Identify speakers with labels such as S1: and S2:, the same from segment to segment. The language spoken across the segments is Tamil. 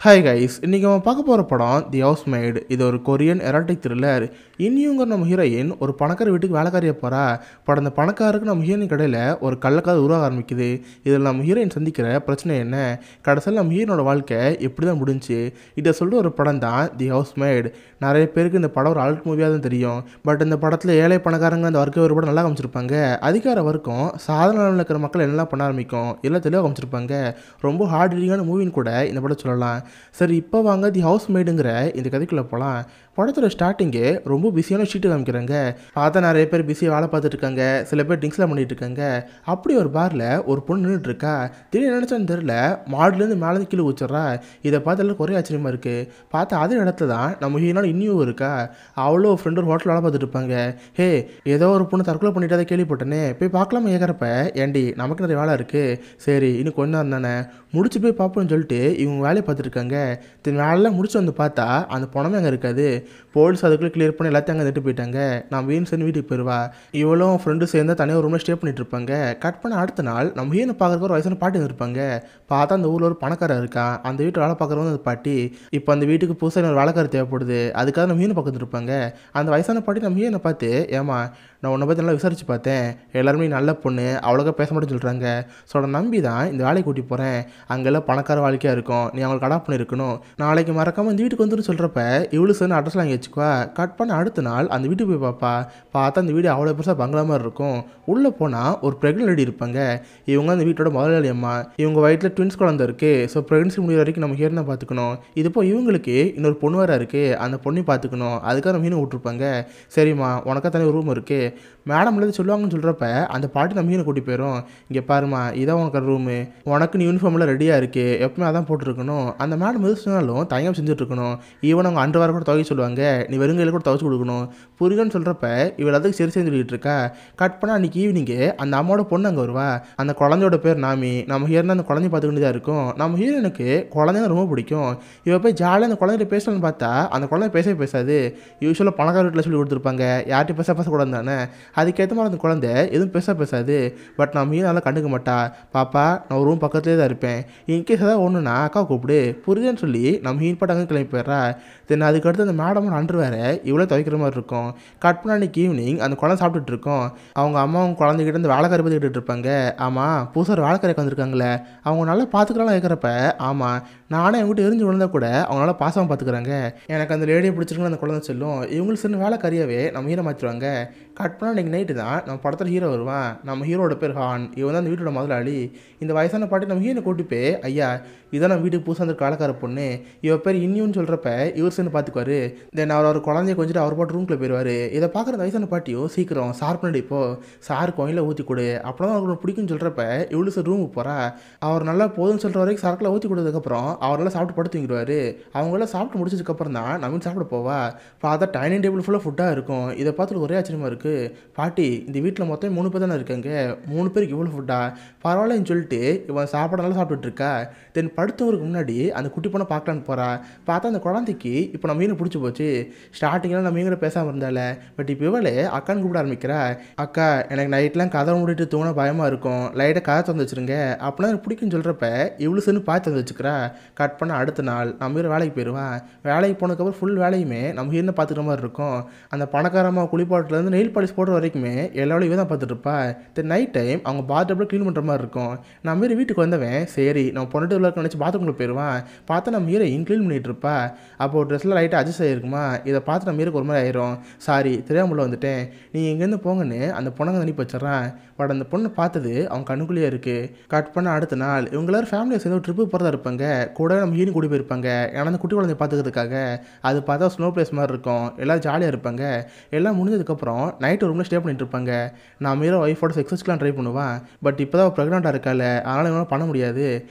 S1: ஹாய் கைஸ், இன்றைக்கி நம்ம பார்க்க போகிற படம் தி ஹவுஸ்மெய்ட். இது ஒரு கொரியன் எராட்டிக் த்ரில்லர். இன்னியுங்க நம்ம ஹீரோயின் ஒரு பணக்கார வீட்டுக்கு வேலைக்காரியாக போகிறா. பட் அந்த பணக்காரருக்கு நம்ம ஹீரோயின் கடையில் ஒரு கள்ளக்காத உருவாக ஆரம்பிக்குது. இதில் நம்ம ஹீரோயின் சந்திக்கிற பிரச்சனை என்ன, கடைசியில் நம்ம ஹீரோனோட வாழ்க்கை எப்படி தான் முடிஞ்சு, இதை சொல்லிட்டு ஒரு படம் தான் தி ஹவுஸ்மெய்ட். நிறைய பேருக்கு இந்த படம் ஒரு அல்ட் மூவியாக தான் தெரியும். பட் இந்த படத்தில் ஏழை பணக்காரங்க அந்த வர்க்க வேறுபாடு நல்லா காமிச்சிருப்பாங்க. அதிகார வர்க்கம் சாதாரண நிலையில் இருக்கிற மக்கள் என்னெல்லாம் பண்ண ஆரம்பிக்கும் எல்லாம் தெளிவாக காமிச்சிருப்பாங்க. ரொம்ப ஹார்ட் ரீடிங்கான மூவின்னு கூட இந்த படம் சொல்லலாம். சரி, இப்போ வாங்க தி ஹவுஸ்மெய்டுங்கிற இந்த கதைக்குள்ளே போகலாம். படத்தோட ஸ்டார்டிங்கே ரொம்ப பிஸியான ஷீட்டு காமிக்கிறாங்க. பார்த்தா நிறைய பேர் பிஸியாக வேலை பார்த்துட்டு இருக்காங்க, சில பேர் ட்ரிங்க்ஸ்லாம் பண்ணிட்டு இருக்காங்க. அப்படி ஒரு பாரில் ஒரு பொண்ணு நின்றுட்டு இருக்கா. திடீர்னு நினச்சான்னு தெரில, மாடுலேருந்து மேலே கீழே ஊச்சிட்றா. இதை பார்த்து எல்லாம் ஒரே ஆச்சரியமாக இருக்குது. பார்த்தா அதே இடத்துல தான் நம்ம ஹீரோனோட இன்னியும் இருக்கா. அவ்வளோ ஃப்ரெண்டு ஒரு ஹோட்டல் வேலை பார்த்துட்டு இருப்பாங்க. ஹே, ஏதோ ஒரு பொண்ணு தற்கொலை பண்ணிட்டு அதை கேள்விப்பட்டேனே, போய் பார்க்கலாமா கேட்குறப்ப, ஏண்டி நமக்கு நிறைய வேலை இருக்குது, சரி இன்னும் கொஞ்ச நேரம் தானே முடிச்சு போய் பார்ப்போம்னு சொல்லிட்டு இவங்க வேலையை பார்த்துருக்காங்க. வேலைலாம் முடிச்சு வந்து பார்த்தா அந்த பணமே அங்கே இருக்காது. போலீஸ் அதுக்குள்ளே கிளியர் பண்ணி எல்லாத்தையும் அங்கே நிட்டு போயிட்டாங்க. நான் வீண் சேர்ந்து வீட்டுக்கு போயிடுவா. இவ்வளோ ஃப்ரெண்டு சேர்ந்து தனியாக ஒரு ரூமில் ஸ்டே பண்ணிட்டு இருப்பாங்க. கட் பண்ண அடுத்த நாள் நம்ம ஹீரோனை பார்க்குறக்கு ஒரு வயசான பாட்டி இருப்பாங்க. பார்த்தா அந்த ஊரில் ஒரு பணக்காரர் இருக்கான். அந்த வீட்டு வேலை பார்க்குறவங்க அந்த பாட்டி. இப்போ அந்த வீட்டுக்கு புதுசாக ஒரு வேலைக்காரர் தேவைப்படுது. அதுக்காக நம்ம ஹீரோனை பார்த்துட்டு இருப்பாங்க. அந்த வயசான பாட்டி நம்ம ஹீரோனை பார்த்து, ஏமா நான் உன்னை பற்றி நல்லா விசாரிச்சு பார்த்தேன், எல்லாருமே நல்ல பொண்ணு, அவ்வளோக்கா பேச மாட்டேன்னு சொல்கிறாங்க. ஸோ அதை நம்பி தான் இந்த வேலையை கூட்டி போகிறேன். அங்கெல்லாம் பணக்கார வாழ்க்கையாக இருக்கும், நீ அவங்களுக்கு அடாப்ட் பண்ணியிருக்கணும், நாளைக்கு மறக்காமல் இந்த வீட்டுக்கு வந்துன்னு சொல்கிறப்ப இவ்வளோ சேர்ந்து அட்ரஸ்லாம் வாங்கி வச்சுக்குவா. கட் பண்ண அடுத்த நாள் அந்த வீட்டுக்கு போய் பார்ப்பா. பார்த்தா அந்த வீடு அவ்வளோ பெருசாக பங்களா மாதிரி இருக்கும். உள்ளே போனால் ஒரு ப்ரெக்னென்ட் லேடி இருப்பாங்க. இவங்க அந்த வீட்டோட முதலாளி அம்மா. இவங்க வயிற்றில் ட்வின்ஸ் குழந்தை இருக்குது. ஸோ ப்ரெக்னன்சி முடிகிற வரைக்கும் நம்ம ஹீரோனை பார்த்துக்கணும். இது போய் இவங்களுக்கு இன்னொரு பொண்ணு வேறு இருக்குது, அந்த பொண்ணையும் பார்த்துக்கணும். அதுக்காக நம்ம ஹீரோனை விட்டுருப்பாங்க. சரிம்மா, உனக்கா தனி ரூம் இருக்குது, மேடம் எழுதி சொல்லுவாங்கன்னு சொல்கிறப்ப அந்த பாட்டி நம்ம ஹீரோனை கூட்டி போயிடும். இங்கே பாருமா, இதான் உனக்கு ரூமு, உனக்கு நீ யூனிஃபார்மில் ரெடியாக இருக்குது, எப்பவுமே அதான் போட்டுருக்கணும். அந்த மேடம் எது சொன்னாலும் தயங்காம செஞ்சுட்ருக்கணும். ஈவன் அவங்க அண்டர் வேறு கூட துவைக்க சொல்லுவாங்க, நீ வெறுங்கையில் கூட துவைச்சு கொடுக்கணும். புரியுதுன்னு சொல்கிறப்ப இவள் அதுக்கு சரி சொல்லிட்டு இருக்கா. கட் பண்ணால் அன்றைக்கி ஈவினிங்கு அந்த அம்மாவோட பொண்ணு அங்கே வருவா. அந்த குழந்தையோட பேர் நாமி. நம்ம ஹீரோனா அந்த குழந்தைய பார்த்துக்கிட்டு தான் இருக்கும். நம்ம ஹீரோனுக்கு குழந்தைங்க ரொம்ப பிடிக்கும். இவள் போய் ஜாலியாக அந்த குழந்தைய பேசலான்னு பார்த்தா அந்த குழந்தை பேசவே பேசாது. யூஸ்வலாக பணக்கார வீட்டில் சொல்லி கொடுத்துருப்பாங்க, யார்கிட்ட பேசக்கூடாது தானே. அதுக்கேற்ற மாதிரி அந்த குழந்தை எதுவும் பேசாது. பட் நான் மீன் நல்லா கண்டுக்க மாட்டா. பாப்பா, நான் ஒரு ரூம் பக்கத்துலேயே தான் இருப்பேன், இன்கேஸ் ஏதாவது ஒன்றுனா அக்கா கூப்பிடு, புரியுதுன்னு சொல்லி நம்ம மீன் பாட்டு அங்கே கிளம்பி போயிடுறா. தென் அதுக்கடுத்து அந்த மேடமோட அண்டர் வேறு இவ்வளோ துவைக்கிற மாதிரி இருக்கும். கட் பண்ண அன்றைக்கி ஈவினிங் அந்த குழந்தை சாப்பிட்டுட்டு இருக்கோம். அவங்க அம்மா அவங்க குழந்தைகிட்ட இந்த வேலைக்காரி பற்றி கேட்டுட்டு இருப்பாங்க. ஆமாம், புதுசாக வேலைக்காரிக்கு வந்திருக்காங்களே, அவங்க நல்லா பார்த்துக்கலாம் கேட்குறப்ப, ஆமாம் நானே அவங்ககிட்ட எரிஞ்சு விழுந்தா கூட அவங்க நல்லா பாசமாக பார்த்துக்குறாங்க, எனக்கு அந்த லேடியை பிடிச்சிருக்குன்னு அந்த குழந்தை சொல்லும். இவங்களுக்கு சின்ன வேலைக்காரியாவே நம்ம ஹீரோ மாற்றிடுவாங்க. கட் பண்ணால் இன்றைக்கி நைட்டு தான் நம்ம படத்தில் ஹீரோ வருவான். நம்ம ஹீரோட பேர் ஹான். இவன் தான் அந்த வீட்டோட முதலாளி. இந்த வயசான பாட்டி நம்ம ஹீரோனை கூட்டி போய், ஐயா இதான் நம்ம வீட்டுக்கு புதுசாக அந்த வேலைக்கார பொண்ணு, இவ பேர் இன்னியூன்னு சொல்கிறப்ப இவர் சேர்ந்து பார்த்துக்குவார். தென் அவர் குழந்தைய கொஞ்சம் அவர் பாட்டு ரூம்குள்ளே போயிடுவார். இதை பார்க்குற அந்த வயசான பாட்டியும், சீக்கிரம் சார் பண்ணி இப்போ சார் கோயிலில் ஊற்றி கொடு, அப்போ தான் அவருக்கு பிடிக்கும்னு சொல்கிறப்ப இவ்வளோ சார் ரூமுக்கு போகிறா. அவர் நல்லா போதும்னு சொல்கிற வரைக்கும் சரக்கில் ஊற்றி கொடுத்ததுக்கப்புறம் அவரெல்லாம் சாப்பிட்டு படுத்துங்கிடுவார். அவங்களாம் சாப்பிட்டு முடிச்சதுக்கப்புறம் தான் நம்ம சாப்பிட போவா. பார்த்தா டைனிங் டேபிள் ஃபுல்லாக ஃபுட்டாக இருக்கும். இதை பார்த்துட்டு ஒரே ஆச்சரியமாக இருக்குது. பாட்டி, இந்த வீட்டில் மொத்தம் 3 பேர் தானே இருக்காங்க, 3 பேருக்கு இவ்வளோ ஃபுட்டா, பரவாயில்லன்னு சொல்லிட்டு இவன் சாப்பாடு நல்லா சாப்பிட்டுட்டு இருக்கா. தென் படுத்தவருக்கு முன்னாடி அந்த குட்டி பொண்ணை பார்க்கலான்னு போகிறா. பார்த்தா அந்த குழந்தைக்கு இப்போ நம்ம மீனை பிடிச்சி போச்சு. ஸ்டார்டிங்கில் நம்ம மீனை பேசாமல் இருந்தால, பட் இப்போ இவளே அக்கான்னு கூப்பிட ஆரம்பிக்கிறா. அக்கா, எனக்கு நைட்லாம் கதை மூடிட்டு தூங்கினா பயமாக இருக்கும், லைட்டாக கதை தந்து வச்சுருங்க, அப்படின்னா எனக்கு பிடிக்குன்னு சொல்கிறப்ப இவ்வளோ சேர்ந்து பார்த்து தந்து வச்சுக்கிறா. கட் பண்ண அடுத்த நாள் நம்ம ஹீரோ வேலைக்கு போயிடுவான். வேலைக்கு போனதுக்கப்புறம் ஃபுல் வேலையுமே நம்ம ஹீரோனை பார்த்துக்கிற மாதிரி இருக்கும். அந்த பணக்காரமாக குளிப்பாட்டிலேருந்து நெயில் பாலிஷ் போடுற வரைக்குமே எல்லா வேலையும் இவன் தான் பார்த்துட்டு இருப்பா. தென் நைட் டைம் அவங்க பாத்ரூமில் க்ளீன் பண்ணுற மாதிரி இருக்கும். நம்ம ஹீரோ வீட்டுக்கு வந்தவன் சரி நம்ம பொண்ணு உள்ள நினச்சி பாத்ரூமில் போயிடுவான். பார்த்தா நம்ம ஹீரோ க்ளீன் பண்ணிகிட்டு இருப்பா. அப்போது ட்ரெஸ்ஸில் லைட்டாக அட்ஜஸ்ட் ஆகிருக்குமா. இதை பார்த்து நம்ம ஹீரோக்கு ஒரு மாதிரி ஆயிரும். சாரி தெரியாமல் வந்துட்டேன், நீங்கள் இங்கேருந்து போங்கன்னு அந்த பொண்ணுங்க அனுப்பி வச்சிடறான். பட் அந்த பொண்ணை பார்த்தது அவங்க கண்ணுக்குள்ளேயே இருக்குது. கட் பண்ண அடுத்த நாள் இவங்க எல்லாரும் ஃபேமிலியை சேர்ந்து ஒரு ட்ரிப்பு போகிறதா இருப்பாங்க. கூட நம்ம ஹீரோயின் கூட்டி போயிருப்பாங்க, ஏன்னா அந்த குட்டி குழந்தைய பார்த்துக்கிறதுக்காக. அது பார்த்தா ஸ்னோ பிளேஸ் மாதிரி இருக்கும், எல்லோரும் ஜாலியாக இருப்பாங்க. எல்லாம் முடிஞ்சதுக்கப்புறம் நைட் ரூமில் ஸ்டே பண்ணிட்டு இருப்பாங்க. நான் ஹீரோ ஒய்ஃபோட செக்ஸ் வச்சுக்கலாம் ட்ரை பண்ணுவான். பட் இப்போ தான் ப்ரெக்னெண்ட்டாக இருக்கால, அதனால் இவனால் பண்ண முடியாது.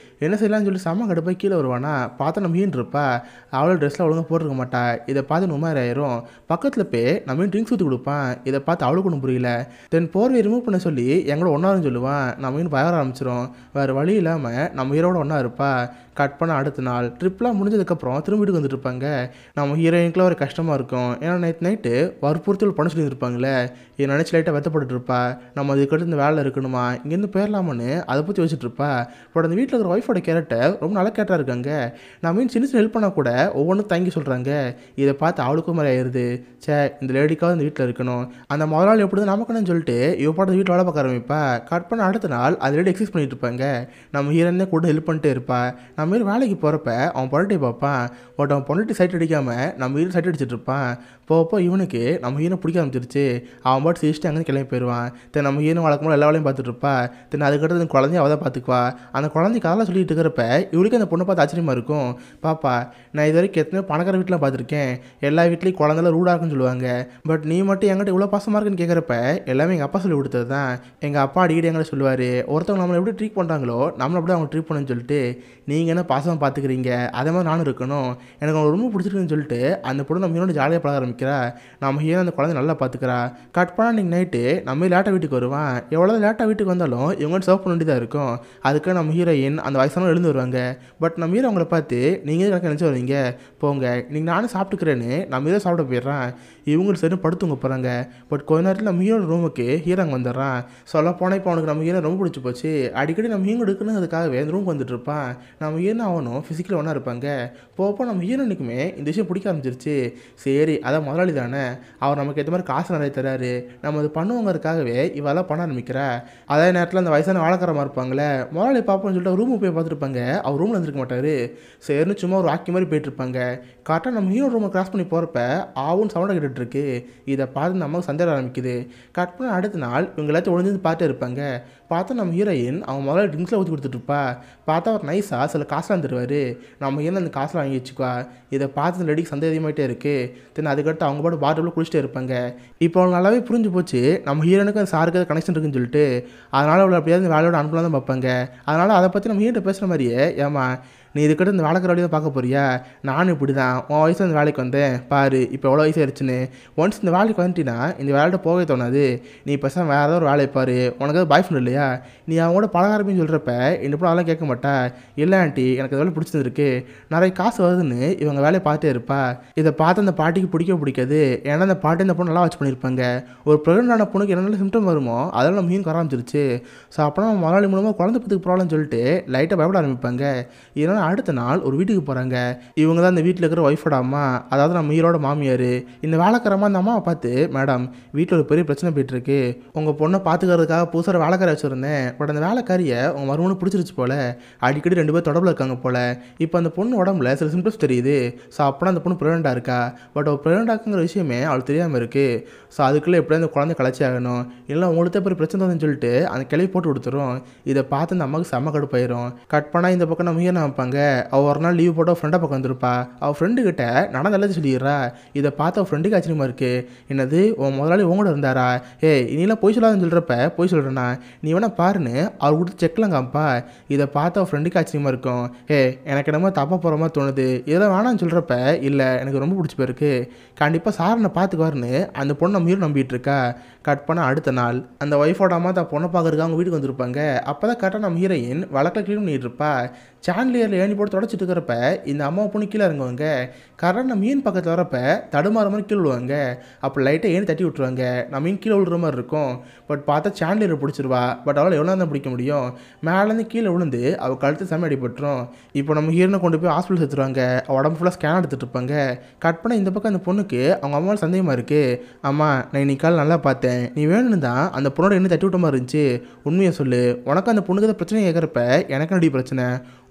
S1: என்ன செய்யலாம்னு சொல்லி செம்ம கடுப்பாக கீழே வருவானா. பார்த்தா நம்ம ஹீரோயின் இருப்பா. அவளோட ட்ரெஸ்ஸில் ஒழுங்காக போட்டிருக்க மாட்டா. இதை பார்த்து உமாரி ஆயிரும். பக்கத்தில் போய் நம்ம ட்ரிங்க்ஸ் ஊற்றி கொடுப்பான். இதை பார்த்து அவளுக்கு ஒன்றும் புரியல. தென் போர்வை ரிமூவ் பண்ண சொல்லி எங்களோட ஒன்றாருன்னு சொல்லுவான். நம்ம ஹீரோயின் பயம் ஆரம்பிச்சிடும். வேறு வழி இல்லாமல் நம்ம ஹீரோட ஒன்றா இருப்பா. கட் பண்ண அடுத்த நாள் ட்ரிப்லாம் முடிஞ்சதுக்கப்புறம் திரும்ப வீட்டுக்கு வந்துட்டு இருப்பாங்க. நம்ம ஹீரோயினுக்குலாம் ஒரு கஷ்டமாக இருக்கும். ஏன்னா நைட்டு வற்புறுத்தல் பண்ண சொல்லியிருப்பாங்களே, இதை நினச்சி லைட்டாக வருத்தப்பட்டு இருப்பா. நம்ம அதுக்கடுத்து இந்த வேலை இருக்கணுமா, இங்கேருந்து போயிடலாமான்னு அதை பற்றி யோசிச்சுட்டு இருப்பா. பட் அந்த வீட்டில் இருக்கிற ஒய்ஃபோட கேரக்டர் ரொம்ப நல்ல கேரக்டராக இருக்காங்க. நான் மீன் சின்ன சின்ன ஹெல்ப் பண்ணால் கூட ஒவ்வொன்றும் தங்கி சொல்கிறாங்க. இதை பார்த்து அவளுக்கும் மாதிரி ஆயிடுது. இந்த லேடிக்காவது இந்த வீட்டில் இருக்கணும். அந்த முதலாளி எப்படி தான் நமக்குன்னு சொல்லிட்டு இவ பாட்டு வீட்டில் வேலை பார்க்க ஆரம்பிப்பா. கட் பண்ண அடுத்த நாள் அது லேடி எக்ஸசைஸ் பண்ணிட்டு இருப்பாங்க. நம்ம ஹீரோனே கூட ஹெல்ப் பண்ணிட்டே இருப்பா. நம்ம ஹீரோ வேலைக்கு போகிறப்ப அவன் பொண்டாட்டி பார்ப்பான். பட் அவன் பொண்டாட்டி சைட் அடிக்காமல் நம்ம ஹீரோ சைட் அடிச்சிட்டு இருப்பான். போப்போ இவனுக்கு நம்ம ஹீரோ பிடிக்க ஆரம்பிச்சிருச்சு. அவன் பாட்டு சிரிச்சுட்டு அங்கே கிளம்பி போயிடுவான். நம்ம ஹீரோ வழக்கமாக எல்லா வேலையும் பார்த்துட்டு இருப்பா. அதுக்கடுத்து அந்த குழந்தைய அவள் தான் பார்த்துக்குவா. அந்த குழந்தைக்கு அதெல்லாம் சொல்லிட்டு இருக்கிறப்ப இவளுக்கு அந்த பொண்ணை பார்த்து ஆச்சரியமாக இருக்கும். பாப்பா, நான் இது வரைக்கும் எத்தனையோ பணக்கார வீட்டில் பார்த்துருக்கேன். எல்லா வீட்லேயும் குழந்தைலாம் ரூடாக இருக்குன்னு சொல்லுவாங்க. பட் நீ மட்டும் என்கிட்ட இவ்வளோ பாசமாக இருக்குன்னு கேட்குறப்ப எல்லாமே எங்கள் அப்பா சொல்லி கொடுத்தது தான். எங்கள் அப்பா அடிக்கடி எங்கிட்ட சொல்லுவார், ஒருத்தவங்க நம்மளை எப்படி ட்ரீட் பண்ணுறாங்களோ நம்மளை அப்படியே அவங்க ட்ரீட் பண்ணுன்னு சொல்லிட்டு நீங்கள் என்ன பாசமாக பார்த்துக்கிறீங்க, அதே மாதிரி நானும் இருக்கணும். எனக்கு அவங்க ரொம்ப பிடிச்சிருக்குன்னு சொல்லிட்டு அந்த பொண்ணு நம்ம ஹீரோட ஜாலியாக பழக ஆரம்பிக்கிறா. நம்ம ஹீரோ அந்த குழந்தை நல்லா பார்த்துக்கிறா. கட் பண்ணால் நீங்கள் நைட்டு நம்ம லேட்டாக வீட்டுக்கு வருவான். எவ்வளோ லேட்டாக வீட்டுக்கு வந்தாலும் இவங்க சர்வ் பண்ண வேண்டியதாக இருக்கும். அதுக்கு நம்ம ஹீரோயின் அந்த வயசானவங்க எழுந்து வருவாங்க. பட் நம்ம ஹீரோ அவங்கள பார்த்து நீங்கள் எனக்கு நினச்சி வருவீங்க, போங்க நீங்கள் நானும் சாப்பிட்டுக்கிறேன்னு நம்ம ஹீரோ சாப்பிட போயிடுறான். இவங்களுக்கு சரி படுத்துங்க போகிறாங்க. பட் கொஞ்ச நேரத்தில் நம்ம ஹீரோட ரூமுக்கு ஹீரோ அங்கே வந்துடுறான். சொல்ல போனால் இப்போ அவனுக்கு நம்ம ஹீரோ ரொம்ப பிடிச்சி போச்சு. அடிக்கடி நம்ம ஹீரோ எடுக்கணுங்கிறதுக்காகவே அந்த ரூமுக்கு வந்துட்டு இருப்பான். நம்ம ஹீரோ அவனும் ஃபிசிக்கலி ஒன்றா இருப்பாங்க. போப்போ நம்ம ஹீரோனுக்குமே இந்த விஷயம் பிடிக்க ஆரம்பிச்சிருச்சு. சரி அதான் முதலாளி தானே, அவர் நமக்கு ஏற்ற மாதிரி காசு நிறைய தராரு, நம்ம அது பண்ணுவோங்கிறதுக்காகவே இவெல்லாம் பண்ண ஆரம்பிக்கிறா. அதே நேரத்தில் அந்த வயசான வாழைக்காரமாக இருப்பாங்களே, முதலாளி பார்ப்போம்னு சொல்லிட்டு ரூமுக்கு போய் பார்த்துருப்பாங்க. அவர் ரூமில் இருந்திருக்க மாட்டார். சரின்னு சும்மா ஒரு வாக்கி மாதிரி போயிட்டுருப்பாங்க. கரெக்டாக நம்ம ஹீரோ ரூமை கிராஸ் பண்ணி போகிறப்ப ஆவுன்னு சவுண்டை கேட்டுட்ருக்கு. இதை பார்த்து நமக்கு சந்தேகம் ஆரம்பிக்குது. கட் பண்ண அடுத்த நாள் இவங்க எல்லாத்தையும் ஒழிஞ்சு பார்த்து இருப்பாங்க. பார்த்தா நம்ம ஹீரோயின் அவன் முதல்ல ட்ரிங்க்ஸில் ஊற்றி கொடுத்துட்ருப்பா. பார்த்தா அவர் நைஸாக சில காசுலாம் தருவார். நம்ம ஹீரோ அந்த காசுலாம் வாங்கி வச்சுக்குவா. இதை பார்த்து அந்த லேடிக்கு சந்தேகமாகிட்டே இருக்குது. அதுக்கடுத்து அவங்க பாட்டு பாட்டில் குளிச்சுட்டே இருப்பாங்க. இப்போ அவள் நல்லாவே புரிஞ்சு போச்சு நம்ம ஹீரோனுக்கு அந்த சாருக்கு அது கனெக்ஷன் இருக்குன்னு சொல்லிட்டு. அதனால் அவளை அப்படியாவது இந்த வேலையோட அனுப்பலாம் தான் பார்ப்பாங்க. அதனால் அதை பற்றி நம்ம ஹீரோ பேசுகிற மாதிரியே, ஏமா நீ இதுக்கிட்ட இந்த வேலைக்கிற வழியை தான் பார்க்க போறியா, நானும் இப்படி தான் உன் வயசு இந்த வேலைக்கு வந்தேன் பாரு, இப்போ எவ்வளோ வயசாகிடுச்சுன்னு. ஒன்ஸ் இந்த வேலைக்கு வந்துட்டினா இந்த வேலையிட்ட போகவே தோணாது. நீ பேசாம வேறு ஏதாவது ஒரு வேலையை பாரு, உனக்கு பாய் ஃப்ரெண்ட் இல்லையா, நீ அவங்களோட பழகாரப்பின்னு சொல்கிறப்ப இந்த கூட அதெல்லாம் கேட்க மாட்டா. இல்லை ஆண்டி எனக்கு வேலை பிடிச்சிருக்கு, நிறைய காசு வருதுன்னு இவங்க வேலையை பார்த்துட்டே இருப்பா. இதை பார்த்து அந்த பாட்டிக்கு பிடிக்காது. ஏன்னா அந்த பாட்டி இந்த பொண்ணு நல்லா வாட்ச் பண்ணியிருப்பாங்க. ஒரு ப்ரெக்னென்டான பொண்ணுக்கு என்னென்ன சிம்டம் வருமோ அதெல்லாம் நம்ம மீன் ஆரம்பிச்சிருச்சு. ஸோ அப்போனா முதலாளி மூலமாக குழந்தை பத்துக்கு ப்ராப்ளம்னு சொல்லிட்டு லைட்டாக பயப்பட ஆரம்பிப்பாங்க. இதனால் அடுத்த நாள் ஒரு வீட்டுக்கு போகிறாங்க. இவங்க தான் இந்த வீட்டில் இருக்கிற ஒய்ஃபோட அம்மா, அதாவது நம்ம ஹீரோட மாமியார். இந்த வேலைக்காரமா அந்த அம்மாவை பார்த்து, மேடம் வீட்டில் ஒரு பெரிய பிரச்சனை போயிட்டுருக்கு, உங்கள் பொண்ணை பார்த்துக்கிறதுக்காக புதுசாக வேலைக்காரி வச்சுருந்தேன். பட் அந்த வேலைக்காரியை உங்கள் மருமனுக்கு பிடிச்சிருச்சு போல், அடிக்கடி 2 பேர் தொடர்பில் இருக்காங்க போல். இப்போ அந்த பொண்ணு உடம்புல சில சிம்டம்ஸ் தெரியுது. ஸோ அப்போனா அந்த பொண்ணு ப்ரெக்னெண்ட்டாக இருக்கா. பட் அவள் ப்ரெக்னெண்ட்டாக்குங்கிற விஷயமே அவளுக்கு தெரியாமல் இருக்குது. ஸோ அதுக்குள்ளே எப்படியா அந்த குழந்தை கலைச்சி ஆகணும், இல்லை உங்களுக்கு பெரிய பிரச்சனை வருதுன்னு சொல்லிட்டு அந்த கிளவி போட்டு கொடுத்துரும். இதை பார்த்து அந்த அம்மாவுக்கு செம்ம கடுப்பாயிரும். கட் பண்ணால் இந்த பக்கம் நம்ம ஹீரோ வைப்பாங்க. அவள் ஒரு நாள் லீவ் போட்டு அவள் ஃப்ரெண்டை பக்கம் வந்துருப்பா. அவள் ஃப்ரெண்டுக்கிட்ட நடந்தெல்லாம் சொல்லிடுறா. இதை பார்த்து அவள் ஃப்ரெண்டுக்கு ஆச்சரியமாக இருக்குது. என்னது உன் முதலாளி உங்களோட இருந்தாரா, இனிலாம் போய் சொல்லாதுன்னு சொல்கிறப்ப போய் சொல்கிறேண்ணா, நீ வேணா பாருன்னு அவர் கொடுத்து செக்லாம் காமிப்பா. இதை பார்த்து அவள் ஃப்ரெண்டுக்கு ஆச்சரியமாக இருக்கும். எனக்கு என்னமோ தப்பாக போகிற மாதிரி தோணுது, இதெல்லாம் வேணான்னு சொல்கிறப்ப இல்லை எனக்கு ரொம்ப பிடிச்சி போயிருக்கு, கண்டிப்பாக சாரனை பார்த்துக்குவாருன்னு அந்த பொண்ணு நம்ம ஹீரோ நம்பிட்டு இருக்கா. கட் பண்ண அடுத்த நாள் அந்த ஒய்ஃபோட அம்மா தான் பொண்ணை பார்க்குறதுக்கு அவங்க வீட்டுக்கு வந்திருப்பாங்க. அப்போ தான் கரெக்டாக நம்ம ஹீரோயின் வழக்கில் க்ளீன் பண்ணிட்டு இருப்பா. சாண்ட்லியரில் ஏணி போட்டு தொடச்சிட்டு இருக்கிறப்ப இந்த அம்மாவை பொண்ணு கீழே இறங்குவாங்க. கரெக்டாக நம்ம மீன் பக்கத்தில் வரப்ப தடுமாற மாதிரி கீழே விழுவாங்க. அப்போ லைட்டாக ஏணி தட்டி விட்டுருவாங்க. நம்ம மீன் கீழே விழுற மாதிரி இருக்கும். பட் பார்த்தா சாண்ட்லியரை பிடிச்சிருவா. பட் அவளால் எவ்வளோ தான் பிடிக்க முடியும். மேலேருந்து கீழே விழுந்து அவள் கழுத்து செம்ம அடிபட்டுரும். இப்போ நம்ம ஹீரோனை கொண்டு போய் ஹாஸ்பிட்டல் சேர்த்துருவாங்க. உடம்பு ஃபுல்லாக ஸ்கேன் எடுத்துகிட்டு இருப்பாங்க. கட் பண்ண இந்த பக்கம் அந்த பொண்ணுக்கு அவங்க அம்மாவில் சந்தேகமாக இருக்குது. அம்மா நான் இன்னைக்கு கால் நல்லா பார்த்தேன், நீ வேணும்னு தான் அந்த பொண்ணோட என்ன தட்டி விட்ட மாதிரி இருந்துச்சு, உண்மையை சொல்லு, உனக்கு அந்த பொண்ணுக்கு தான் பிரச்சனை கேட்குறப்ப எனக்கு நடி பிரச்சனை,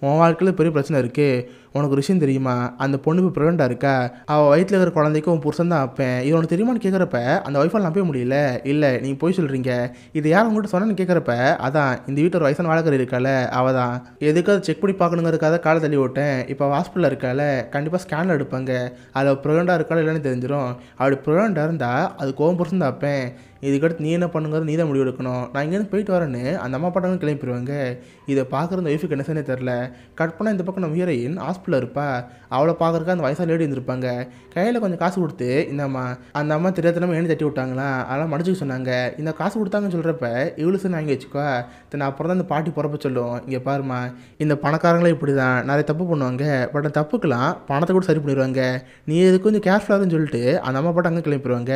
S1: உன் வாழ்க்கையில் பெரிய பிரச்சனை இருக்குது, உனக்கு ஒரு விஷயம் தெரியுமா, அந்த பொண்ணு இப்போ ப்ரெக்னெண்ட்டாக இருக்கா, அவள் வயிற்றில் இருக்கிற குழந்தைக்கு உன் புருஷன் தான் வைப்பேன், இது உனக்கு தெரியுமான்னு கேட்குறப்ப அந்த ஒய்ஃபால் நம்பவே முடியல. இல்லை நீங்கள் போய் சொல்கிறீங்க, இது யார் உங்கள்கிட்ட சொன்னேன்னு கேட்குறப்ப அதான் இந்த வீட்டில் ஒரு வயசான வாழைக்காரி இருக்கால அவள் தான், எதுக்கு அதை செக் பண்ணி பார்க்கணுங்கிறதுக்காக காலை தள்ளி விட்டேன். இப்போ ஹாஸ்பிட்டலில் இருக்கால, கண்டிப்பாக ஸ்கேனில் எடுப்பாங்க, அதில் ப்ரெக்னெண்ட்டாக இருக்கால இல்லைன்னு தெரிஞ்சிடும். அப்படி ப்ரெக்னெண்ட்டாக இருந்தால் அது கோவம் புருஷன் தான் வைப்பேன், இதுக்கடுத்து நீ என்ன பண்ணுங்கிறது நீ தான் முடிவு எடுக்கணும், நான் இங்கேருந்து போயிட்டு வரேன்னு அந்த அம்மா பாட்டாங்க கிளம்பிடுவாங்க. இதை பார்க்குற அந்த ஒய்ஃபுக்கு என்ன செய்யனே தெரில. கட் பண்ணால் இந்த பக்கம் நம்ம ஹீரோயின் ஹாஸ்பிட்டல் ஹாஸ்பிட்டலில் இருப்பா. அவளை பார்க்குறக்கு அந்த வயசான லேடி இருந்திருப்பாங்க. கையில் கொஞ்சம் காசு கொடுத்து இந்தம்மா அந்த அம்மா தெரியாதனமா ஏன்னு தட்டி விட்டாங்களா, அதெல்லாம் மன்னிச்சுக்க சொன்னாங்க. இந்த காசு கொடுத்தாங்கன்னு சொல்கிறப்ப இவ்வளோ சரி வாங்கி வச்சுக்கோ. தென் அப்புறம் தான் இந்த பாட்டி பிறப்ப சொல்லும், இங்கே பாருமா இந்த பணக்காரங்களே இப்படி தான் நிறைய தப்பு பண்ணுவாங்க. பட் அந்த தப்புக்கெல்லாம் பணத்தை கூட சரி பண்ணிடுவாங்க. நீ எதுக்கு கொஞ்சம் கேர்ஃபுல்லாகுன்னு சொல்லிட்டு அந்த அம்மா பாட்டு அங்கே கிளம்பிடுவாங்க.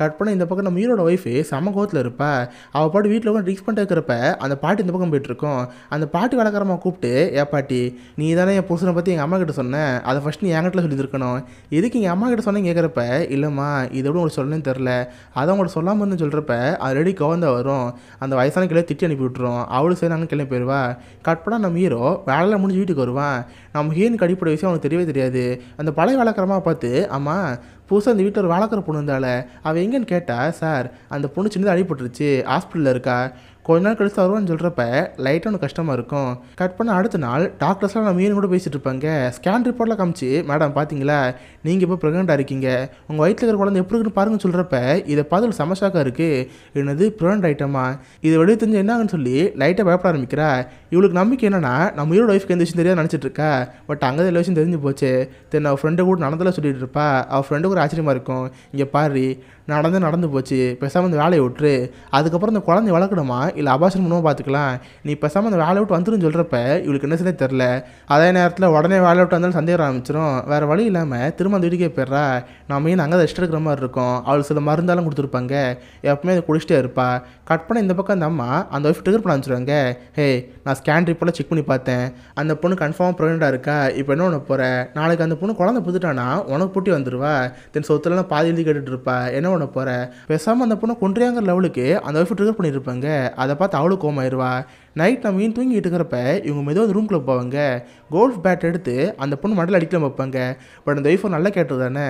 S1: கட் பண்ண இந்த பக்கம் நம்ம ஹீரோட ஒய்ஃபு செம்ம கோவத்தில் இருப்பா. அவள் பாட்டு வீட்டில் உட்காந்து ட்ரிக்ஸ் பண்ணிட்டு இருக்கிறப்ப அந்த பாட்டி இந்த பக்கம் போயிட்டுருக்கோம். அந்த பாட்டி வளர்க்குறமா கூப்பிட்டு, ஏ பாட்டி நீ தானே என் புருஷனை பற்றி எங்கள் அம்மா கிட்ட சொன்னேன், அதை ஃபஸ்ட் நீ என்கிட்ட சொல்லியிருக்கணும். எதுக்கு எங்கள் அம்மா கிட்ட சொன்னேன்னு கேட்குறப்ப, இல்லைம்மா இதோட உங்களுக்கு சொல்லணும்னு தெரில, அதை உங்களுக்கு சொல்லாமல் இருந்து சொல்கிறப்ப அது ரெடி கவர்ந்தா வரும். அந்த வயசான கிளை திட்டி அனுப்பி விட்டுரும். அவளும் சரி நாங்கள் கிளம்பி போயிடுவா. கட் பண்ணால் நம்ம ஹீரோ வேலையில் முடிஞ்சு வீட்டுக்கு வருவான். நம்ம ஹீரோனுக்கு அடிப்படை விஷயம் அவனுக்கு தெரியவே தெரியாது. அந்த பழைய வளர்க்குறமா பார்த்து, அம்மா புதுசாக அந்த வீட்டில் ஒரு வளர்க்குற பொண்ணு இருந்தால அவள் எங்கேன்னு கேட்டால், சார் அந்த பொண்ணு சின்னதாக அடிபட்டுருச்சு, ஹாஸ்பிட்டலில் இருக்கா, கொஞ்ச நாள் கழிச்சு வருவான்னு சொல்கிறப்ப லைட்டாக ஒன்று கஷ்டமாக இருக்கும். கட் பண்ண அடுத்த நாள் டாக்டர்ஸ்லாம் நம்ம மீன் கூட பேசிகிட்டு இருப்பாங்க. ஸ்கேன் ரிப்போர்ட்டில் காமிச்சு, மேடம் பார்த்தீங்களா நீங்கள் இப்போ ப்ரெக்னெண்ட்டாக இருக்கீங்க, உங்கள் வயிற்றில் இருக்கிற குழந்தை எப்படி இருக்குன்னு பாருங்கன்னு சொல்கிறப்ப இதை பார்த்து சமஷாக்காக இருக்குது. என்னது ப்ரெக்னென்ட் ஐட்டமா, இது வெளியே தெரிஞ்சு என்னாங்கன்னு சொல்லி லைட்டாக பயப்பட ஆரம்பிக்கிறா. இவளுக்கு நம்பிக்கை என்னன்னா நம்ம ஹீரோட ஒய்ஃப்க்கு எந்த விஷயம் தெரியாது நினச்சிட்டு இருக்கா. பட் அங்கே எல்லா விஷயம் தெரிஞ்சு போச்சு. தென் அவள் ஃப்ரெண்டை கூட நடந்தெல்லாம் சொல்லிட்டு இருப்பா. அவள் ஃப்ரெண்டுக்கு ஒரு ஆச்சரியமாக இருக்கும், இங்கே பாரு நடந்து போச்சு, பேசாமல் அந்த வேலையை விட்டுரு, அதுக்கப்புறம் அந்த குழந்தை வளர்க்கணுமா இல்லை அபாஷன் பண்ணுவோம் பார்த்துக்கலாம், நீ பேசாமல் அந்த வேலையை விட்டு வந்துருன்னு சொல்கிறப்ப இவளுக்கு என்ன செய்ய தெரில. அதே நேரத்தில் உடனே வேலையை விட்டு வந்தாலும் சந்தேகம் ஆரம்பிச்சிடும். வேறு வழி இல்லாமல் திரும்ப அந்த வீட்டுக்கே போயிடுறா. நம்ம ஏன் அங்கே ரெஸ்ட் எடுக்கிற மாதிரி இருக்கும். அவளுக்கு சில மருந்தாலும் கொடுத்துருப்பாங்க, எப்பவுமே அதை குடிச்சிட்டே இருப்பா. கட் பண்ண இந்த பக்கம் அந்த அம்மா அந்த ஒய்ஃப் ட்ரிகர் பண்ண ஆரம்பிச்சிருவாங்க. ஹே நான் ஸ்கேன் ரிப்போர்ட்டில் செக் பண்ணி பார்த்தேன், அந்த பொண்ணு கன்ஃபார்மாக ப்ரெக்னெண்ட்டாக இருக்கா. இப்போ என்ன ஒன்று போகிறேன், நாளைக்கு அந்த பொண்ணு குழந்தை புதுட்டானா உனக்கு பூட்டி வந்துடுவா. தென் சொத்துலாம் பாதி எழுதி கேட்டுட்டு இருப்பா, என்ன பண்ண போகிற, பேசாமல் அந்த பொண்ணை கொன்றியாங்கிற லெவலுக்கு அந்த ஒய்ஃபை ட்ரிகர் பண்ணியிருப்பாங்க. அதை பார்த்து அவளுக்கு கோமாயிருவா. நைட் நம்ம மீன் தூங்கிட்டு இருக்கிறப்ப இவங்க மெதுவாக அந்த ரூம்குள்ளே போவாங்க. கோல்ஃப் பேட் எடுத்து அந்த பொண்ணு மண்டல அடிக்கலாம் வைப்பாங்க. பட் அந்த ஒய்ஃபை நல்லா கேட்டது தானே,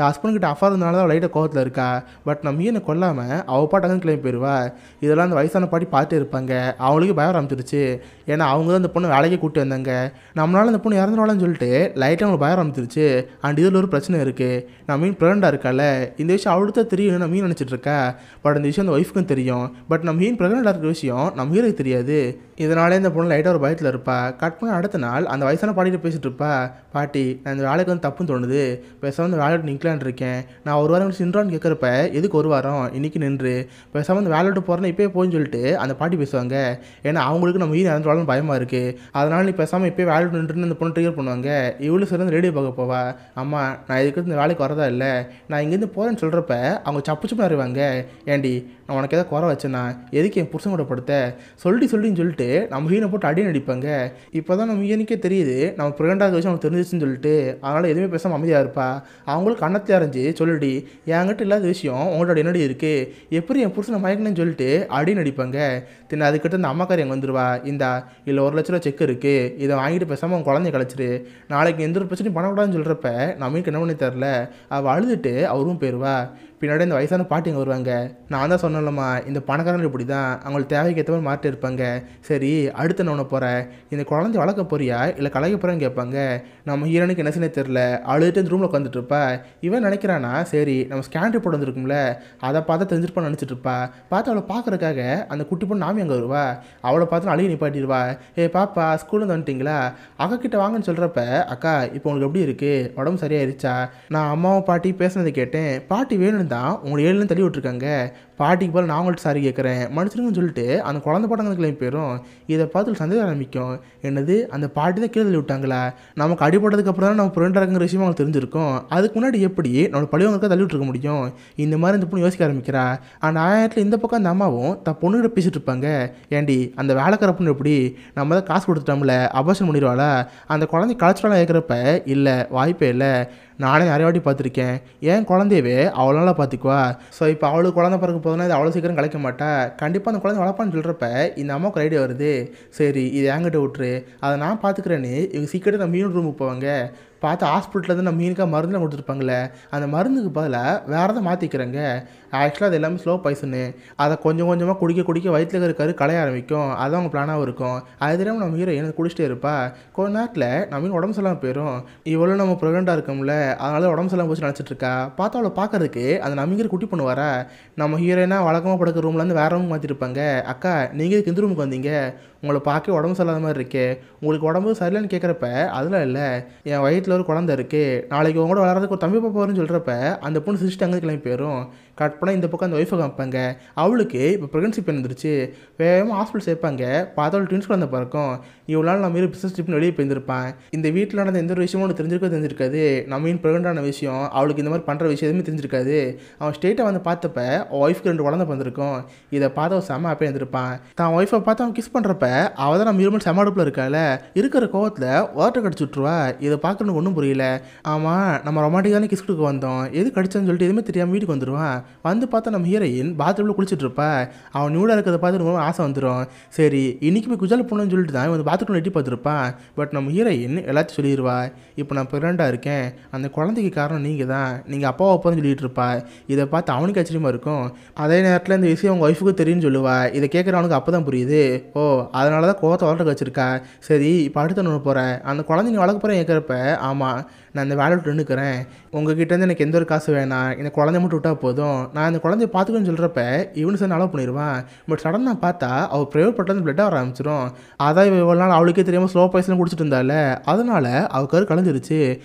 S1: ஹஸ்பண்ட் கிட்ட அஃபார் இருந்தனால தான் லைட்டாக கோவத்தில் இருக்கா. பட் நம்ம மீனை கொல்லாமல் அவள் பாட்டு அங்கே கிளம்பி போயிடுவா. இதெல்லாம் அந்த வயசான பாட்டி பார்த்துட்டு இருப்பாங்க. அவங்களுக்கு பயம் ஆரம்பிச்சிருச்சு. ஏன்னா அவங்க தான் அந்த பொண்ணு வேலைக்கே கூப்பிட்டு வந்தாங்க. நம்மளால அந்த பொண்ணு இறந்துடலாம்னு சொல்லிட்டு லைட்டாக அவங்களுக்கு பயம் ஆரம்பிச்சிருச்சு. அண்ட் இதில் ஒரு பிரச்சனை இருக்குது, நான் மீன் ப்ரெக்னெண்ட்டாக இருக்கால, இந்த விஷயம் அவளுக்கு தான் தெரியும், நான் மீன் நினச்சிட்டு இருக்கா. பட் இந்த விஷயம் அந்த ஒய்ஃபுக்கும் தெரியும். பட் நம்ம மீன் ப்ரெக்னெண்ட்டாக இருக்கிற விஷயம் நம்ம ஹீரோக்கு தெரியாது. இதனாலே இந்த பொண்ணு லைட்டாக ஒரு பயத்தில் இருப்பா. கட் பண்ண அடுத்த நாள் அந்த வயசான பாட்டிகிட்ட பேசிகிட்டு இருப்பா. பாட்டி நான் இந்த வேலைக்கு வந்து தப்புன்னு தோணுது, பேசாமல் இந்த வேலையோட்டு நிற்கலான் இருக்கேன், நான் ஒரு வாரம் நின்றான்னு கேட்குறப்ப எதுக்கு ஒரு வாரம் இன்றைக்கி நின்று பேசாமல் இந்த வேலையோட்டு போகிறேன்னு இப்போயே போயின்னு சொல்லிட்டு அந்த பாட்டி பேசுவாங்க. ஏன்னா அவங்களுக்கு நம்ம மீன் இறந்து வாழன்னு பயமாக இருக்குது. அதனால் நீ பேசாமல் இப்போயே வேலையோட்டு நின்றுன்னு அந்த பொண்ணு ட்ரிகர் பண்ணுவாங்க. இவ்வளோ சிறந்த ரேடியோ பார்க்க போவா. அம்மா நான் இதுக்கு இந்த வேலைக்கு வரதா இல்லை, நான் இங்கேருந்து போகிறேன்னு சொல்கிறப்ப அவங்க சப்பு அறிவாங்க. ஏண்டி நான் உனக்கு எதாவது குறை வச்சேன்னா எதுக்கு என் புருஷன் கூட படுத்த சொல்லின்னு சொல்லிட்டு நம்ம ஹீனை போட்டு அடி நடிப்பாங்க. இப்போ தான் நம்ம ஹீனுக்கே தெரியுது நம்ம ப்ரெக்னெண்ட்டாக விஷயம் அவனுக்கு தெரிஞ்சிச்சுன்னு சொல்லிட்டு. அதனால் எதுவுமே பேசாமல் அமைதியாக இருப்பா. அவங்களுக்கு கண்ணத்தை அரைஞ்சி சொல்லிடி, என்கிட்ட இல்லாத விஷயம் உங்களோட என்னடி இருக்குது, எப்படி என் புருஷனை மயக்கணும்னு சொல்லிட்டு அடி நடிப்பாங்க. தின்னு அதுக்கிட்ட இந்த அம்மாக்காரி அங்கே வந்துடுவா. இந்தா இல்லை 1 லட்ச ரூபா செக் இருக்குது, இதை வாங்கிட்டு பேசாமல் உன் குழந்தைய கழிச்சிரு, நாளைக்கு எந்த ஒரு பிரச்சனையும் பண்ணக்கூடாதுன்னு சொல்கிறப்ப நம்மளுக்கு என்ன பண்ணி தரல. அவள் அழுதுட்டு அவரும் போயிடுவா. பின்னாடி இந்த வயசான பாட்டி அங்கே வருவாங்க. நான் தான் சொன்னேன்லம்மா இந்த பணக்காரங்க இப்படி தான், அவங்களுக்கு தேவைக்கு ஏற்ற மாதிரி மாற்றி இருப்பாங்க. சரி அடுத்து நான் உன்னை போகிறேன், இந்த குழந்தை வளர்க்க போறியா இல்லை கலைக்க போகிறேன்னு கேட்பாங்க. நம்ம ஹீரோனுக்கு என்ன செய்ய தெரில, அழுதுட்டு இந்த ரூமில் உட்காந்துட்டு இருப்பா. இவன் நினைக்கிறானா சரி நம்ம ஸ்கேன் ரிப்போர்ட் வந்துருக்கும்ல அதை பார்த்து தெரிஞ்சிருப்பான்னு நினச்சிட்டு இருப்பா. பார்த்து அவளை பார்க்குறக்காக அந்த குட்டி பொண்ணு நாமி அங்கே வருவா. அவளை பார்த்து அழுகி நிப்பாட்டிடுவா. ஏ பாப்பா ஸ்கூலில் வந்துட்டிங்களா, அக்கா கிட்ட வாங்கன்னு சொல்கிறப்ப, அக்கா இப்போ உங்களுக்கு எப்படி இருக்குது, உடம்பு சரியாயிருச்சா, நான் அம்மாவும் பாட்டி பேசுனதை கேட்டேன், பாட்டி வேணும் தான் உங்களை 7 தள்ளி விட்டுருக்காங்க, பாட்டிக்கு போல் நான் உங்கள்கிட்ட சாரி கேட்குறேன் மனுஷனுங்கன்னு சொல்லிட்டு அந்த குழந்தை பாட்டங்க கிளம்பி போயிடும். இதை பார்த்து சந்தேகம் ஆரம்பிக்கும். என்னது அந்த பாட்டி தான் கீழே தள்ளி விட்டாங்களா, நமக்கு அடிபட்டதுக்கு அப்புறம் தான் நம்ம ப்ரெக்னெண்ட்டாக இருக்கிற விஷயம் அவங்களுக்கு தெரிஞ்சிருக்கும், அதுக்கு முன்னாடி எப்படி நம்ம பழிவங்களுக்கு தள்ளி விட்டுருக்க முடியும். இந்த மாதிரி இந்த பொண்ணு யோசிக்க ஆரம்பிக்கிறா. அந்த ஆயிரத்தில் இந்த பக்கம் அந்த அம்மாவும் தான் பொண்ணுகிட்ட பேசிட்டு இருப்பாங்க. ஏண்டி அந்த வேலைக்கார பொண்ணு எப்படி நம்ம தான் காசு கொடுத்துட்டோம்ல அபார்ஷன் பண்ணிடுவாளா, அந்த குழந்தை களைச்சிட்டாலும் கேட்குறப்ப இல்லை வாய்ப்பே இல்லை, நானே நிறைய வாட்டி பார்த்துருக்கேன், ஏன் குழந்தையவே அவ்வளோ பார்த்துக்குவா. ஸோ இப்போ அவளுக்கு குழந்தை பிறகு போதுனா இது அவ்வளோ சீக்கிரம் கிடைக்க மாட்டா, கண்டிப்பாக அந்த குழந்தை வளர்ப்பான்னு சொல்கிறப்ப இந்த அம்மாவுக்கு ஐடியா வருது. சரி இது என்கிட்ட விட்டுரு, அதை நான் பார்த்துக்கிறேன்னு இவங்க சீக்கிரம் நம்ம மீன் ரூமுக்கு போவாங்க. பார்த்து ஹாஸ்பிட்டல்லேருந்து நம்ம மீனுக்காக மருந்துலாம் கொடுத்துருப்பாங்களே, அந்த மருந்துக்கு பதிலாக வேறு எதாவது மாற்றிக்கிறேங்க. ஆக்சுவலாக அது எல்லாமே ஸ்லோ பாய்சனு. அதை கொஞ்சம் கொஞ்சமாக குடிக்க குடிக்க வயிற்றில் இருக்கிற கரு கலைய ஆரம்பிக்கும். அதுதான் அவங்க பிளானாகவும் இருக்கும். அது தெரியாமல் நம்ம ஹீரோயின் குடிச்சிட்டே இருப்பா. கொஞ்ச நேரத்தில் நம்ம மீன் உடம்பு சரியில்லாமல் போயிடும். இவ்வளோ நம்ம ப்ரெக்னெண்ட்டாக இருக்கோம்ல, அதனால உடம்பு சரியில்லாமல் போச்சு நினச்சிட்டு இருக்கா. பார்த்தா அவளை பார்க்கறதுக்கு அந்த நம்பிங்கிற குட்டி பொண்ணு வர. நம்ம ஹீரோயினா வழக்கமாக படுக்கிற ரூம்லேருந்து வேறு ரூம் மாற்றிருப்பாங்க. அக்கா நீங்கள் இதுக்கு இந்த ரூமுக்கு வந்தீங்க? உங்களை பார்க்க உடம்பு சரியில்லாத மாதிரி இருக்கே, உங்களுக்கு உடம்பு சரியில்லைன்னு கேட்குறப்ப அதெல்லாம் இல்லை, என் வயிற்றில் ஒரு குழந்தை இருக்குது, நாளைக்கு உங்க கூட வளர்றதுக்கு ஒரு தம்பி பாப்பா வரும்னு சொல்கிறப்ப அந்த பொண்ணு சிரிச்சுட்டு அங்கே கிளம்பி போயிடும். கட் பண்ணால் இந்த பக்கம் அந்த ஒய்ஃபை காமிப்பாங்க. அவளுக்கு இப்போ ப்ரெக்னன்சி பெண் வந்துருச்சு. வேகமாக ஹாஸ்பிட்டல் சேர்ப்பாங்க. பார்த்தா ட்வின்ஸ் குழந்தை பிறக்கும். இவ்வளோ நாள் நம்ம மீறி பிஸ்னஸ் ட்ரிப்னு வெளியே போயிருந்திருப்பான். இந்த வீட்டில் நடந்த எந்த ஒரு விஷயமும் ஒன்று தெரிஞ்சிருக்காது. நம்ம மீன் ப்ரெக்னெண்டான விஷயம் அவளுக்கு இந்த மாதிரி பண்ணுற விஷயம் எதுவுமே தெரிஞ்சிருக்காது. அவன் ஸ்டேட்டாக வந்து பார்த்தப்ப ஒய்ஃப்க்கு 2 குழந்தை பிறந்திருக்கும். இதை பார்த்து அவன் செம்ம ஹாப்பியாக இருந்திருப்பான். தான் ஒய்ஃபை பார்த்து அவன் கிஸ் பண்ணுறப்ப அவள் தான் நம்ம இருமல் செம்ம அடுப்பில் இருக்கால, இருக்கிற கோவத்தில் வாட்டர் கடிச்சு விட்ருவா. இதை பார்க்கறதுக்கு ஒன்றும் புரியல. ஆமாம், நம்ம ரொமாட்டிக்கான கிஸ் கொடுக்க வந்தோம், எது கடிச்சான்னு சொல்லிட்டு எதுவுமே தெரியாமல் வீட்டுக்கு வந்துடுவான். வந்து பார்த்தா நம்ம ஹீரோயின் பாத்ரூமில் குளிச்சுட்டு இருப்பா. அவன் நியூடாக இருக்கிறத பார்த்து ரொம்ப ஆசை வந்துடும். சரி இன்னைக்கு போய் குஜால் போகணும்னு சொல்லிட்டு தான் வந்து பாத்ரூமில் எட்டி பார்த்துருப்பான். பட் நம்ம ஹீரோயின் எல்லாத்தையும் சொல்லிடுவா. இப்போ நான் ப்ரெக்னெண்ட்டாக இருக்கேன், அந்த குழந்தைக்கு காரணம் நீங்கள் தான், நீங்கள் அப்பாவை அப்பான்னு சொல்லிட்டு இருப்பா. இதை பார்த்து அவனுக்கு ஆச்சரியமாக இருக்கும். அதே நேரத்தில் இந்த விஷயம் அவங்க ஒய்ஃபுக்கு தெரியும்னு சொல்லுவா. இதை கேட்குற அவனுக்கு அப்போ தான் புரியுது. ஓ அதனால தான் கோவத்தை வளர்க்க வச்சிருக்கா. சரி இப்போ அடுத்து ஒன்று போகிறேன், அந்த குழந்தை நீ வளர்க்க போகிறேன் கேட்குறப்ப ஆமாம் நான் இந்த வேலை விட்டு நின்றுக்கிறேன், உங்ககிட்டேருந்து எனக்கு எந்த ஒரு காசு வேணாம், இந்த குழந்தைய மட்டும் விட்டால் போதும், நான் இந்த குழந்தைய பார்த்துக்கணும்னு சொல்கிறப்ப இவனு சார் அலோவ் பண்ணிடுவான். பட் சடனாக பார்த்தா அவள் ப்ரைவேட் பட்டில் பிளட் வர ஆரம்பிச்சிடும். அதான் இவ்வளோ நாள் அவளுக்கே தெரியாமல் ஸ்லோ பாய்ஸ்லாம் குடிச்சிட்டு இருந்தால, அதனால் அவள் கரு கலந்துருச்சு.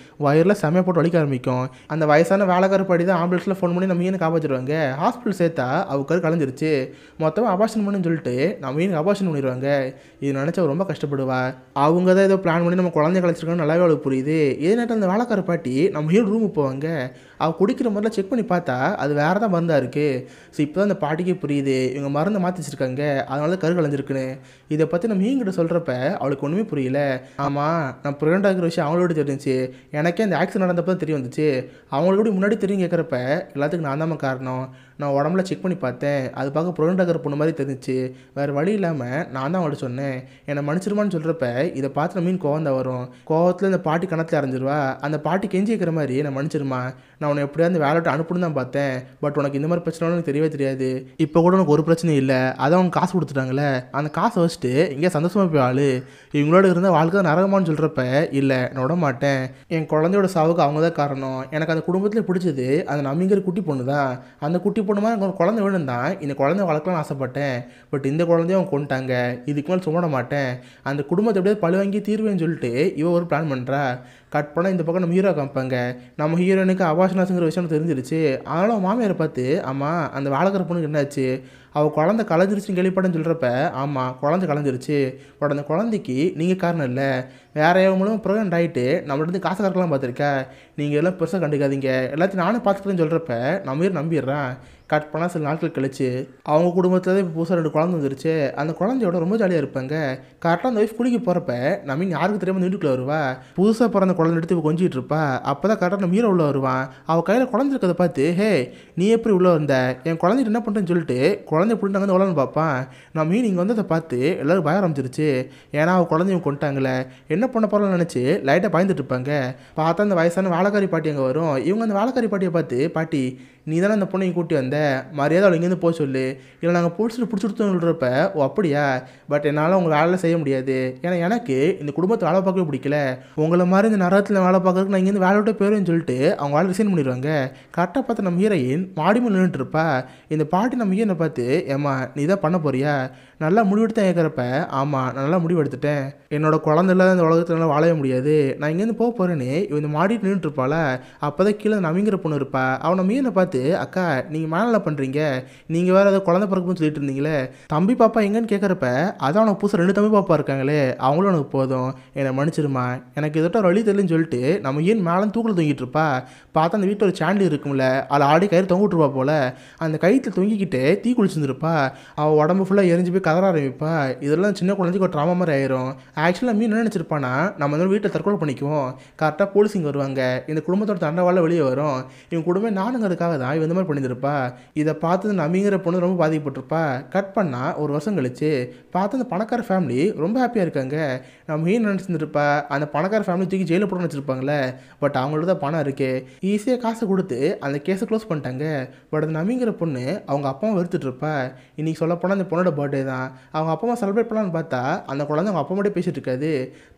S1: வயரில் செம்மையாக போட்டு வலிக்க ஆரம்பிக்கும். அந்த வயசான வேலைக்கார படி தான் ஆம்புலன்ஸில் ஃபோன் பண்ணி நம்ம மீனை காப்பாற்றிடுவாங்க. ஹாஸ்பிட்டல் சேர்த்தா அவள் கரு கலந்துருச்சு. மொத்தமாக அபார்ஷன் பண்ணுன்னு சொல்லிட்டு நம்ம மீனுக்கு அபார்ஷன் பண்ணிடுவாங்க. இது நினச்சா ரொம்ப கஷ்டப்படுவா. அவங்க தான் ஏதோ பிளான் பண்ணி நம்ம குழந்தைய கழிச்சிருக்கான்னு நல்லாவே அவளுக்கு புரியுது. இதே நேரத்தில் அந்த வேலைக்கார பாட்டி நம்ம ஹீரோ ரூமுக்கு போவாங்க. அவள் குடிக்கிற மாதிரிலாம் செக் பண்ணி பார்த்தா அது வேறு தான் மருந்தாக இருக்குது. ஸோ இப்போ தான் அந்த பாட்டிக்கே புரியுது இவங்க மருந்தை மாற்றி வச்சுருக்காங்க, அதனால தான் கரு கலைஞ்சிருக்குன்னு. இதை பற்றி நம்ம மீன்கிட்ட சொல்கிறப்ப அவளுக்கு ஒன்றுமே புரியல. ஆமாம் நான் ப்ரெக்னெண்ட் ஆகிற விஷயம் அவங்களோட தெரிஞ்சிச்சு, எனக்கே அந்த ஆக்சிடென்ட் நடந்தப்போ தான் தெரிய வந்துச்சு, அவங்களோட முன்னாடி தெரியும் கேட்குறப்ப எல்லாத்துக்கும் நான் தான் காரணம். நான் உடம்புல செக் பண்ணி பார்த்தேன், அது பார்க்க ப்ரெக்னெண்ட் ஆகிற பொண்ணு மாதிரி தெரிஞ்சிச்சு, வேறு வழி இல்லாமல் நான் தான் அவள்கிட்ட சொன்னேன், என்னை மன்னிச்சிருமான்னு சொல்கிறப்ப இதை பார்த்து நம்ம மீன் கோவம் தான் வரும். கோவத்தில் இந்த பாட்டி கணத்தில் அரைஞ்சிருவா. அந்த பாட்டி கெஞ்சி வைக்கிற மாதிரி என்னை மன்னிச்சிருமா, நான் உன்னை எப்படியா அந்த வேலை விட்டு அனுப்பணும் தான் பார்த்தேன், பட் உனக்கு இந்த மாதிரி பிரச்சனை எனக்கு தெரியவே தெரியாது, இப்போ கூட உனக்கு ஒரு பிரச்சனையும் இல்லை, அதான் அவங்க காசு கொடுத்துட்டாங்களே, அந்த காசை வச்சுட்டு இங்கே சந்தோஷமாக போய் ஆளு, இவங்களோட இருந்தால் வாழ்க்கை தான் நரகமானு சொல்கிறப்ப இல்லை நான் விட மாட்டேன், என் குழந்தையோட சாவுக்கு அவங்க தான் காரணம், எனக்கு அந்த குடும்பத்தில் பிடிச்சது அந்த நம்பிங்கிற குட்டி பொண்ணு தான், அந்த குட்டி பொண்ணு மாதிரி எனக்கு ஒரு குழந்தை வேணும் தான் இந்த குழந்தைய வளர்க்கலாம்னு ஆசைப்பட்டேன், பட் இந்த குழந்தைய அவங்க கொண்டுட்டாங்க, இதுக்கு மேலே சுமட மாட்டேன், அந்த குடும்பத்தை எப்படியாவது பழி வாங்கி தீர்வேன்னு சொல்லிட்டு இவ ஒரு பிளான் பண்ணுறா. கட் பண்ணால் இந்த பக்கம் நம்ம ஹீரோ காமிப்பாங்க. நம்ம ஹீரோனுக்கு அபாஷனாஸுங்கிற விஷயம் தெரிஞ்சிருச்சு. அதனால மாமியாரை பார்த்து ஆமாம் அந்த வாழக்கிற பொண்ணுக்கு என்னாச்சு, அவள் குழந்தை கலைஞ்சிருச்சுன்னு கேள்விப்பட்டேன்னு சொல்கிறப்ப ஆமாம் குழந்தை கலைஞ்சிருச்சு, பட் அந்த குழந்தைக்கு நீங்கள் காரணம் இல்லை, வேற எவ்வளோ மூலம் ப்ரெக்னென்ட் ஆகிட்டு நம்மள்ட்ட காசு கறக்கலாம் பார்த்துருக்கேன், நீங்கள் எல்லாம் பெருசாக கண்டுக்காதீங்க, எல்லாத்தையும் நானும் பார்த்துக்கிறேன்னு சொல்கிறப்ப நம்ம நம்பிடுறான். கட் பண்ணால் சில நாட்கள் கழிச்சு அவங்க குடும்பத்தில் தான் இப்போ புதுசாக 2 குழந்தை வந்துருச்சு. அந்த குழந்தையோட ரொம்ப ஜாலியாக இருப்பாங்க. கரெக்டாக அந்த ஒய்ஃப் குளிக்க போகிறப்ப நம்ம யாருக்கு தெரியாமல் வீட்டுக்குள்ளே வருவா. புதுசாக பிறந்த குழந்தை எடுத்து இப்போ கொஞ்சிட்டு இருப்பா. அப்போ தான் கரெக்டாக நம்ம ஹீரோ உள்ள வருவான். அவள் கையில் குழந்தை இருக்கிறத பார்த்து ஹே நீ எப்படி உள்ளே வந்த, என் குழந்தைட்டு என்ன பண்ணுறேன்னு சொல்லிட்டு குழந்தைய பிடிட்டு வந்து உலகன்னு பார்ப்பான். நம்ம மீன் இங்கே வந்து அதை பார்த்து எல்லோரும் பயம் ஆரம்பிச்சிருச்சு. ஏன்னா அவள் குழந்தையும் கொண்டுட்டாங்களே, என்ன பண்ண போகிறோம்னு நினச்சி லைட்டாக பயந்துட்டு இருப்பாங்க. பார்த்தா அந்த வயசான வேலைக்காரி பாட்டி அங்கே வரும். இவங்க அந்த வேலைக்காரி பாட்டியை பார்த்து பாட்டி நீ தானே அந்த பொண்ணை கூட்டி வந்த, மரியாதை அவள் இங்கேருந்து போக சொல்லு, இல்லை நாங்கள் பிடிச்சிட்டு சொல்கிறப்ப ஓ அப்படியா, பட் என்னால் உங்களை வேலை செய்ய முடியாது, ஏன்னா எனக்கு இந்த குடும்பத்தை வேலை பார்க்கவே பிடிக்கல, உங்களை மாதிரி இந்த நரகத்தில் வேலை பார்க்கறதுக்கு நான் இங்கேருந்து வேலை விட்டு போயிடுவேன்னு சொல்லிட்டு அவங்க வேலை ரிசைன் பண்ணிடுவாங்க. கரெக்டாக பார்த்து நம்ம ஹீரோயின் மாடி மேல் நின்றுட்டு இருப்பா. இந்த பாட்டி நம்ம ஹீரோனை பார்த்து ஏம்மா நீ தான் பண்ண போறியா, நல்லா முடிவெடுத்தேன் கேட்குறப்ப ஆமாம் நான் நல்லா முடிவெடுத்துட்டேன், என்னோட குழந்தை இல்லாத இந்த உலகத்தில் நல்லா வாழவே முடியாது, நான் இங்கேருந்து போக போகிறேன்னு இந்த மாடிட்டு நின்றுட்டு இருப்பாள். அப்போ தான் கீழே நம்பிங்கிற பொண்ணு இருப்பா. அவன் நம்ம ஹீரோனை பார்த்து அக்கா நீங்கள் மேலே பண்ணுறீங்க, நீங்கள் வேறு ஏதாவது குழந்தை பிறக்குன்னு சொல்லிட்டு இருந்தீங்களே, தம்பி பாப்பா எங்கன்னு கேட்குறப்ப அதான் உனக்கு புதுசாக 2 தம்பி பாப்பா இருக்காங்களே அவங்களும் எனக்கு போதும், என்னை மன்னிச்சிருமா, எனக்கு இதோட ஒரு வழி தெரியலன்னு சொல்லிட்டு நம்ம ஏன் மேலே தூக்கில் தொங்கிட்டு இருப்பா. பார்த்தா அந்த வீட்டில் ஒரு சாண்டி இருக்கும்ல, அதில் ஆடி கயிறு தொங்கிட்டுருப்பா போல், அந்த கயிற்றுல தொங்கிக்கிட்டு தீ குளிச்சுருந்துருப்பா. குளிச்சிருந்துருப்பா. அவள் உடம்பு ஃபுல்லாக எரிஞ்சு போய் கதற ஆரம்பிப்பா. இதெல்லாம் சின்ன குழந்தைக்கு ஒரு ட்ராமா மாதிரி ஆயிரும். ஆக்சுவலாக மீன் என்ன நினச்சிருப்பானா, நம்ம வந்து வீட்டில் தற்கொலை பண்ணிக்குவோம். கரெக்டாக போலீஸ் இங்கே வருவாங்க. இந்த குடும்பத்தோட தண்டவாள வெளியே வரும். இவன் குடும்பம் நானுங்கிறதுக்காக தான் இவன் இந்த மாதிரி பண்ணியிருப்பா. இதை பார்த்து நம்பிங்கிற பொண்ணு ரொம்ப பாதிக்கப்பட்டிருப்பா. கட் பண்ணால் ஒரு வருஷம் கழிச்சு பார்த்து அந்த பணக்கார ஃபேமிலி ரொம்ப ஹாப்பியாக இருக்காங்க. நம்ம மீன் நினச்சிருந்துருப்பா அந்த பணக்கார ஃபேமிலி தூக்கி ஜெயிலில் போட்டு வச்சுருப்பாங்களே. பட் அவங்கள்ட்ட தான் பணம் இருக்கு. ஈஸியாக காசை கொடுத்து அந்த கேஸை க்ளோஸ் பண்ணிட்டாங்க. பட் அந்த நம்பிங்கிற பொண்ணு அவங்க அப்பாவும் வெறுத்துட்டு இருப்பா. இன்றைக்கி சொல்லப்போனால் அந்த பொண்ணோட பர்த்டே தான். அவங்க அப்பா அம்மா செலிப்ரேட் பண்ணலான்னு பார்த்தா அந்த குழந்தை அவங்க அப்பா மட்டும் பேசிகிட்டு இருக்காது.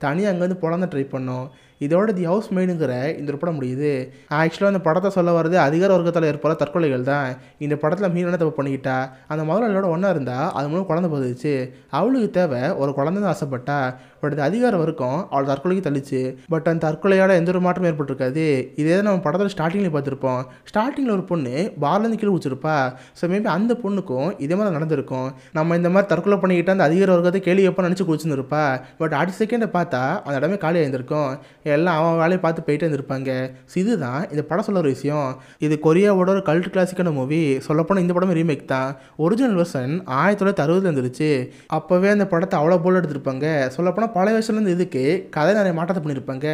S1: தனியாக அங்கேருந்து போலாம் ட்ரை பண்ணோம். இதோட தி ஹவுஸ் மெய்டுங்கிற இந்த ஒரு படம் முடியுது. ஆக்சுவலாக அந்த படத்தை சொல்ல வரது அதிகார வர்க்கத்தில் ஏற்பட தற்கொலைகள் தான். இந்த படத்தில் மீன் என்ன தப்பு பண்ணிக்கிட்டா, அந்த முதலாளியோட ஒன்றா இருந்தால் அது மூலம் குழந்தை போதுச்சு. அவளுக்கு தேவை ஒரு குழந்தை தான் ஆசைப்பட்டா. பட் அது அதிகார வரைக்கும் அவள் தற்கொலைக்கு தள்ளிச்சு. பட் அந்த தற்கொலையோட எந்த ஒரு மாற்றமும் ஏற்பட்டிருக்காது. இதே நம்ம படத்தில் ஸ்டார்டிங்கில் பார்த்துருப்போம். ஸ்டார்டிங்கில் ஒரு பொண்ணு பார்லேருந்து கீழே வச்சிருப்பா. ஸோ மேபி அந்த பொண்ணுக்கும் இதே மாதிரி நடந்திருக்கும். நம்ம இந்த மாதிரி தற்கொலை பண்ணிக்கிட்டு அந்த அதிகார வர்க்கத்தை கேள்வி எப்போ நினச்சி குளிச்சுருப்பா. பட் அடுத்த செகண்டை பார்த்தா அந்த இடமே காலியாக இருந்திருக்கும். எல்லாம் அவன் வேலையை பார்த்து போயிட்டே இருந்திருப்பாங்க. ஸோ இதுதான் இந்த படம் சொல்ல ஒரு விஷயம். இது கொரியாவோட ஒரு கல்ட் கிளாசிக்கான மூவி. சொல்லப்போனால் இந்த படம் ரீமேக் தான். Original version 1960 இருந்துருச்சு. அப்போவே அந்த படத்தை அவ்வளோ போல் எடுத்திருப்பாங்க. சொல்லப்போனால் பழைய வருஷத்துலேருந்து இதுக்கு கதை நிறைய மாற்றத்தை பண்ணியிருப்பாங்க.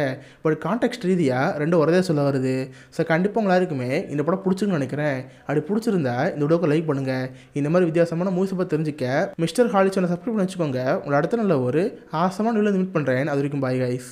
S1: பட் கான்டெக்ட் ரீதியாக ரெண்டும் ஒரே சொல்ல வருது. ஸோ கண்டிப்பாக உங்கள் யாருக்குமே இந்த படம் பிடிச்சிருக்குன்னு நினைக்கிறேன். அப்படி பிடிச்சிருந்தா இந்த வீடியோக்கு லைக் பண்ணுங்கள். இந்த மாதிரி வித்தியாசமான மூவிஸை பற்றி தெரிஞ்சுக்க மிஸ்டர் ஹாலி சேனலை சப்ஸ்கிரைப் பண்ணி வச்சுக்கோங்க. உங்களை அடுத்த நல்ல ஒரு ஆசமான வீடியோ மீட் பண்ணுறேன். அது வரைக்கும் பாய் கைஸ்.